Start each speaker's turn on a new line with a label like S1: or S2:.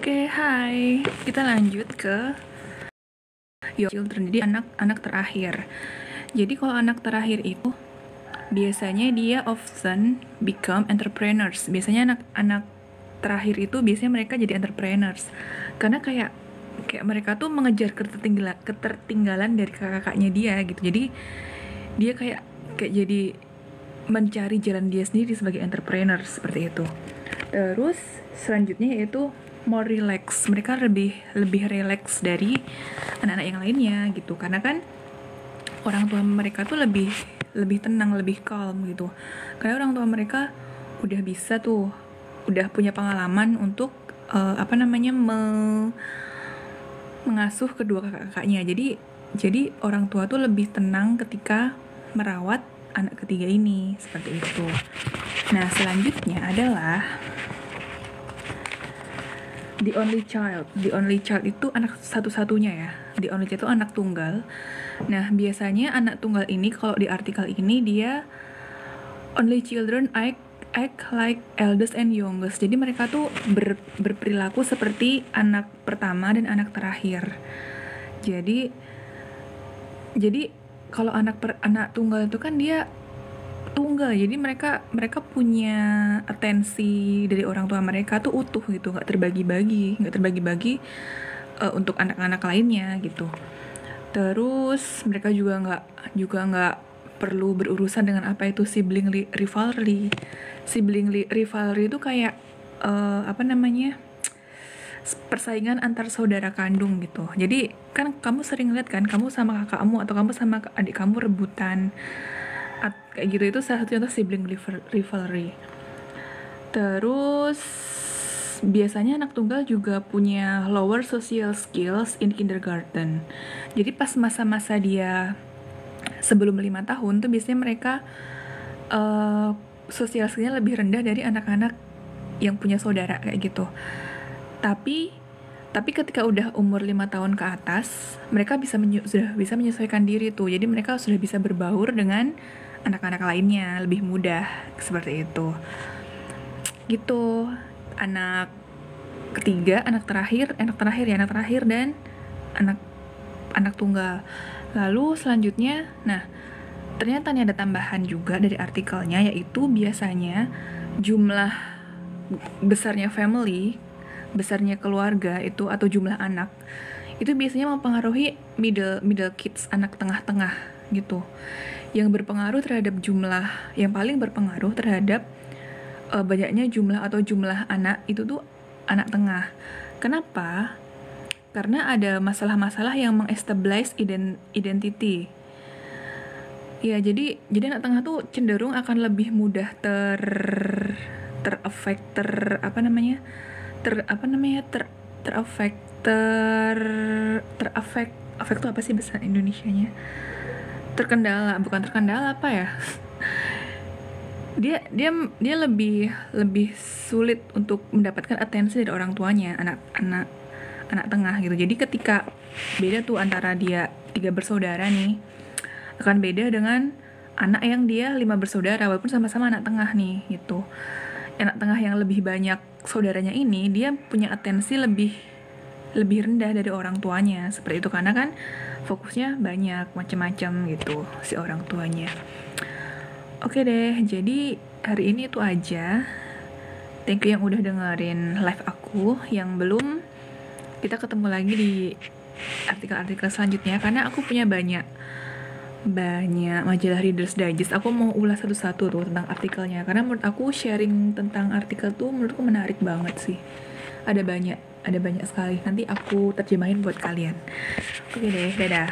S1: Oke, hai. Kita lanjut ke Your Children. Jadi anak terakhir. Jadi kalau anak terakhir itu biasanya dia often become entrepreneurs. Biasanya anak-anak terakhir itu biasanya mereka jadi entrepreneurs. Karena kayak mereka tuh mengejar ketertinggalan dari kakak-kakaknya dia gitu. Jadi dia kayak jadi mencari jalan dia sendiri sebagai entrepreneur seperti itu. Terus selanjutnya yaitu more relax. Mereka lebih relax dari anak-anak yang lainnya gitu. Karena kan orang tua mereka tuh lebih tenang, lebih calm gitu. Karena orang tua mereka udah bisa tuh, udah punya pengalaman untuk mengasuh kedua kakak-kakaknya. Jadi orang tua tuh lebih tenang ketika merawat anak ketiga ini, seperti itu. Nah, selanjutnya adalah the only child. The only child itu anak satu-satunya ya. The only child itu anak tunggal. Nah, biasanya anak tunggal ini kalau di artikel ini dia only children act like eldest and youngest. Jadi mereka tuh berperilaku seperti anak pertama dan anak terakhir. Jadi kalau anak tunggal itu kan dia tunggal, jadi mereka punya atensi dari orang tua mereka tuh utuh gitu, nggak terbagi-bagi untuk anak-anak lainnya gitu. Terus mereka juga nggak perlu berurusan dengan apa itu sibling rivalry. Sibling rivalry itu kayak persaingan antar saudara kandung gitu. Jadi kan kamu sering lihat kan, kamu sama kakakmu atau kamu sama adik kamu rebutan kayak gitu, itu salah satu contoh sibling rivalry. Terus biasanya anak tunggal juga punya lower social skills in kindergarten. Jadi pas masa-masa dia sebelum 5 tahun tuh biasanya mereka social skillnya lebih rendah dari anak-anak yang punya saudara kayak gitu. Tapi ketika udah umur 5 tahun ke atas, mereka sudah bisa menyesuaikan diri tuh. Jadi mereka sudah bisa berbaur dengan anak-anak lainnya lebih mudah, seperti itu. Gitu. Anak ketiga, anak terakhir dan anak tunggal. Lalu selanjutnya, nah, ternyata nih ada tambahan juga dari artikelnya, yaitu biasanya jumlah besarnya family, besarnya keluarga itu atau jumlah anak itu biasanya mempengaruhi middle kids, anak tengah-tengah gitu. Yang berpengaruh terhadap yang paling berpengaruh terhadap banyaknya jumlah anak itu tuh anak tengah. Kenapa? Karena ada masalah-masalah yang mengestablish identity. Ya, jadi anak tengah tuh cenderung akan lebih mudah afek tuh apa sih bahasa Indonesianya? Bukan terkendala apa ya? Dia lebih sulit untuk mendapatkan atensi dari orang tuanya, anak tengah gitu. Jadi ketika beda tuh antara dia 3 bersaudara nih, akan beda dengan anak yang dia 5 bersaudara walaupun sama-sama anak tengah nih gitu. Anak tengah yang lebih banyak saudaranya ini, dia punya atensi lebih rendah dari orang tuanya, seperti itu, karena kan fokusnya banyak macam-macam gitu si orang tuanya. Oke deh, jadi hari ini itu aja. Thank you yang udah dengerin live aku. Yang belum, kita ketemu lagi di artikel-artikel selanjutnya, karena aku punya banyak majalah Reader's Digest. Aku mau ulas satu-satu tuh tentang artikelnya, karena menurut aku sharing tentang artikel tuh menurutku menarik banget sih. Ada banyak sekali. Nanti aku terjemahin buat kalian. Oke deh, dadah.